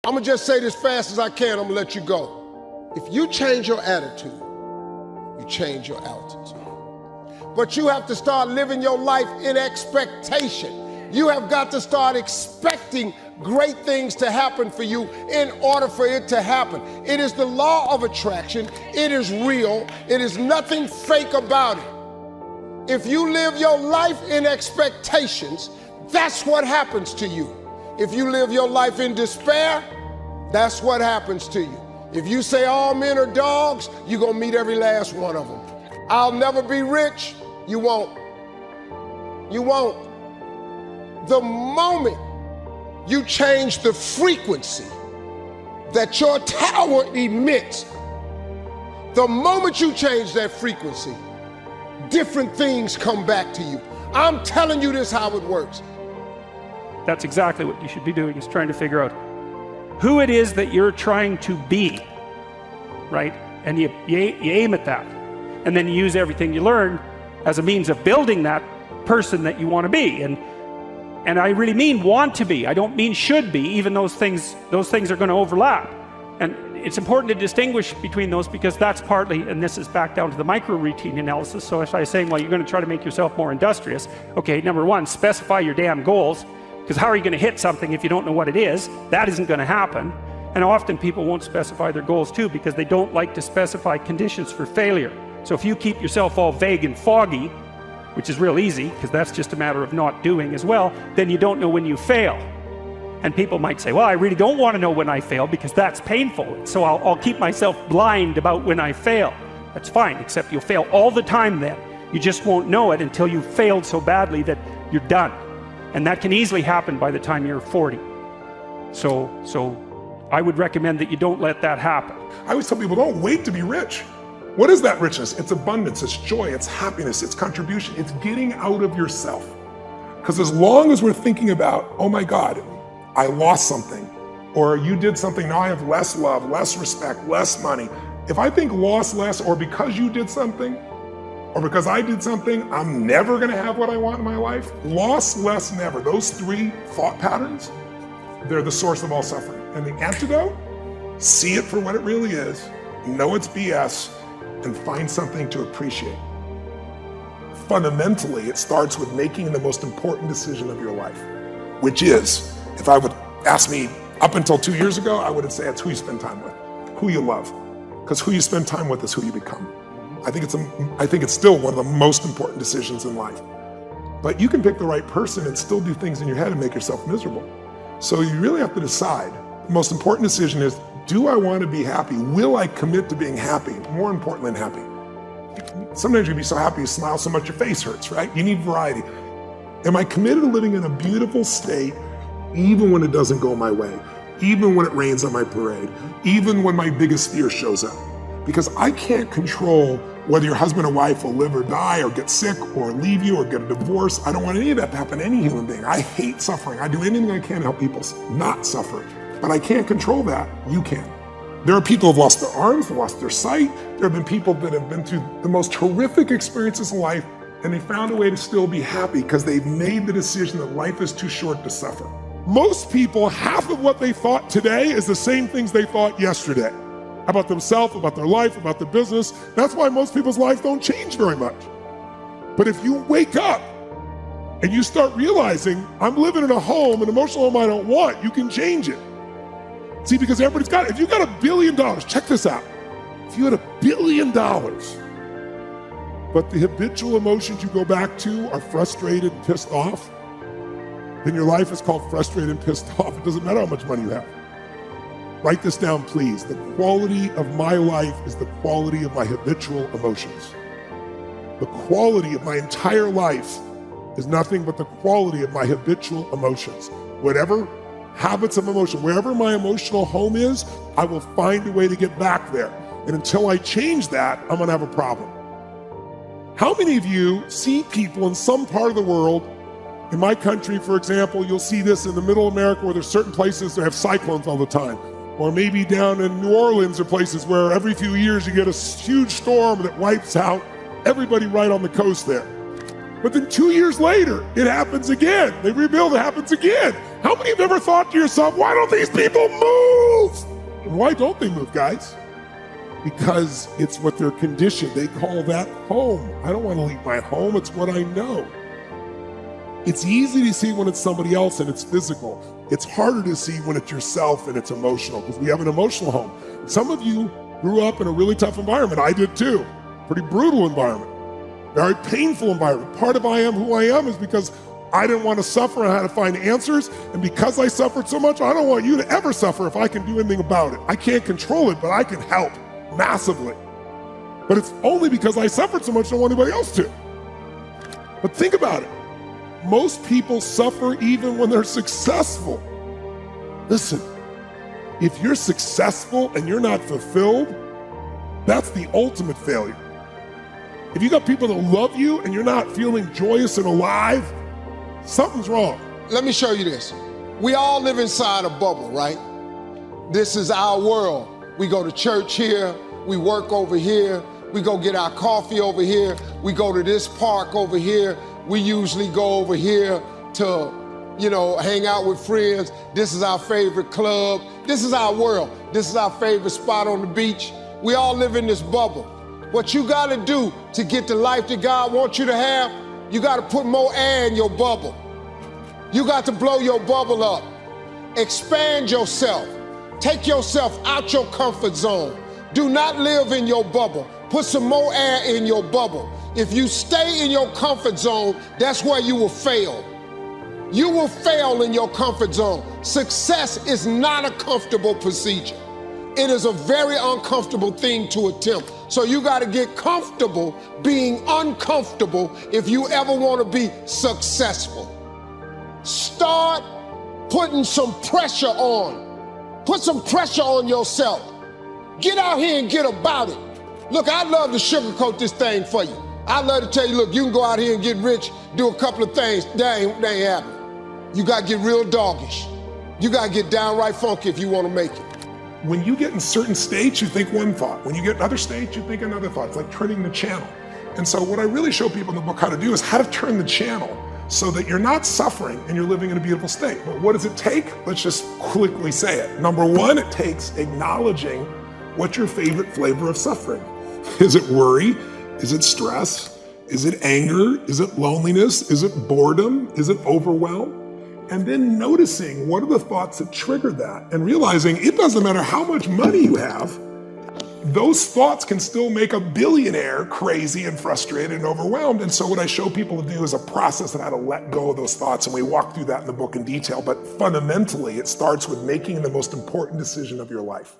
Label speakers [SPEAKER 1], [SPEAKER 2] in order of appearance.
[SPEAKER 1] I'm gonna just say this fast as I can, I'm gonna let you go. If you change your attitude, you change your altitude. But you have to start living your life in expectation. You have got to start expecting great things to happen for you in order for it to happen. It is the law of attraction. It is real. It is nothing fake about it. If you live your life in expectations, that's what happens to you. If you live your life in despair, that's what happens to you. If you say all men are dogs, you're gonna meet every last one of them. I'll never be rich, you won't. You won't. The moment you change the frequency that your tower emits, the moment you change that frequency, different things come back to you. I'm telling you this how it works.
[SPEAKER 2] That's exactly what you should be doing, is trying to figure out who it is that you're trying to be, right? And you aim at that. And then you use everything you learn as a means of building that person that you want to be. And I really mean want to be. I don't mean should be, even those things are going to overlap. And it's important to distinguish between those, because that's partly, and this is back down to the micro routine analysis. So if I was saying, well, you're going to try to make yourself more industrious. Okay, number one, specify your damn goals. Because how are you going to hit something if you don't know what it is? That isn't going to happen. And often people won't specify their goals too, because they don't like to specify conditions for failure. So if you keep yourself all vague and foggy, which is real easy, because that's just a matter of not doing as well, then you don't know when you fail. And people might say, well, I really don't want to know when I fail because that's painful. So I'll keep myself blind about when I fail. That's fine, except you'll fail all the time then. You just won't know it until you've failed so badly that you're done. And that can easily happen by the time you're 40. So I would recommend that you don't let that happen.
[SPEAKER 3] I always tell people, don't wait to be rich. What is that richness? It's abundance, it's joy, it's happiness, it's contribution, it's getting out of yourself. Because as long as we're thinking about, oh my God, I lost something, or you did something, now I have less love, less respect, less money. If I think lost less, or because you did something, or because I did something, I'm never gonna have what I want in my life. Loss, less, never. Those three thought patterns, they're the source of all suffering. And the antidote, see it for what it really is, know it's BS, and find something to appreciate. Fundamentally, it starts with making the most important decision of your life, which is, if I would ask me up until 2 years ago, I would say it's who you spend time with, who you love, because who you spend time with is who you become. I think it's still one of the most important decisions in life. But you can pick the right person and still do things in your head and make yourself miserable. So you really have to decide. The most important decision is, do I want to be happy? Will I commit to being happy? More important than happy. Sometimes you'll be so happy you smile so much your face hurts, right? You need variety. Am I committed to living in a beautiful state even when it doesn't go my way? Even when it rains on my parade? Even when my biggest fear shows up? Because I can't control whether your husband or wife will live or die or get sick or leave you or get a divorce. I don't want any of that to happen to any human being. I hate suffering. I do anything I can to help people not suffer. But I can't control that. You can. There are people who have lost their arms, lost their sight. There have been people that have been through the most horrific experiences in life, and they found a way to still be happy because they've made the decision that life is too short to suffer. Most people, half of what they thought today is the same things they thought yesterday. About themselves, about their life, about their business. That's why most people's lives don't change very much. But if you wake up and you start realizing, I'm living in a home, an emotional home I don't want, you can change it. See, because everybody's got it. If you got $1 billion, check this out. If you had $1 billion, but the habitual emotions you go back to are frustrated and pissed off, then your life is called frustrated and pissed off. It doesn't matter how much money you have. Write this down, please. The quality of my life is the quality of my habitual emotions. The quality of my entire life is nothing but the quality of my habitual emotions. Whatever habits of emotion, wherever my emotional home is, I will find a way to get back there. And until I change that, I'm gonna have a problem. How many of you see people in some part of the world, in my country, for example, you'll see this in the middle of America where there's certain places that have cyclones all the time. Or maybe down in New Orleans or places where every few years you get a huge storm that wipes out everybody right on the coast there. But then 2 years later, it happens again. They rebuild, it happens again. How many have ever thought to yourself, why don't these people move? And why don't they move, guys? Because it's what they're conditioned. They call that home. I don't want to leave my home. It's what I know. It's easy to see when it's somebody else and it's physical. It's harder to see when it's yourself and it's emotional, because we have an emotional home. Some of you grew up in a really tough environment. I did too. Pretty brutal environment. Very painful environment. Part of I am who I am is because I didn't want to suffer. I had to find answers. And because I suffered so much, I don't want you to ever suffer if I can do anything about it. I can't control it, but I can help massively. But it's only because I suffered so much I don't want anybody else to. But think about it. Most people suffer even when they're successful. Listen, if you're successful and you're not fulfilled, that's the ultimate failure. If you got people that love you and you're not feeling joyous and alive, something's wrong.
[SPEAKER 1] Let me show you this. We all live inside a bubble, right? This is our world. We go to church here, we work over here, we go get our coffee over here, we go to this park over here, we usually go over here to, hang out with friends. This is our favorite club. This is our world. This is our favorite spot on the beach. We all live in this bubble. What you gotta do to get the life that God wants you to have, you gotta put more air in your bubble. You got to blow your bubble up. Expand yourself. Take yourself out your comfort zone. Do not live in your bubble. Put some more air in your bubble. If you stay in your comfort zone, that's where you will fail. You will fail in your comfort zone. Success is not a comfortable procedure. It is a very uncomfortable thing to attempt. So you got to get comfortable being uncomfortable if you ever want to be successful. Start putting some pressure on. Put some pressure on yourself. Get out here and get about it. Look, I'd love to sugarcoat this thing for you. I'd love to tell you, look, you can go out here and get rich, do a couple of things. That ain't happening. You got to get real doggish. You got to get downright funky if you want to make it.
[SPEAKER 3] When you get in certain states, you think one thought. When you get in other states, you think another thought. It's like turning the channel. And so what I really show people in the book how to do is how to turn the channel so that you're not suffering and you're living in a beautiful state. But what does it take? Let's just quickly say it. Number one, it takes acknowledging what's your favorite flavor of suffering. Is it worry? Is it stress? Is it anger? Is it loneliness? Is it boredom? Is it overwhelm? And then noticing what are the thoughts that trigger that and realizing it doesn't matter how much money you have, those thoughts can still make a billionaire crazy and frustrated and overwhelmed. And so what I show people to do is a process of how to let go of those thoughts. And we walk through that in the book in detail. But fundamentally, it starts with making the most important decision of your life.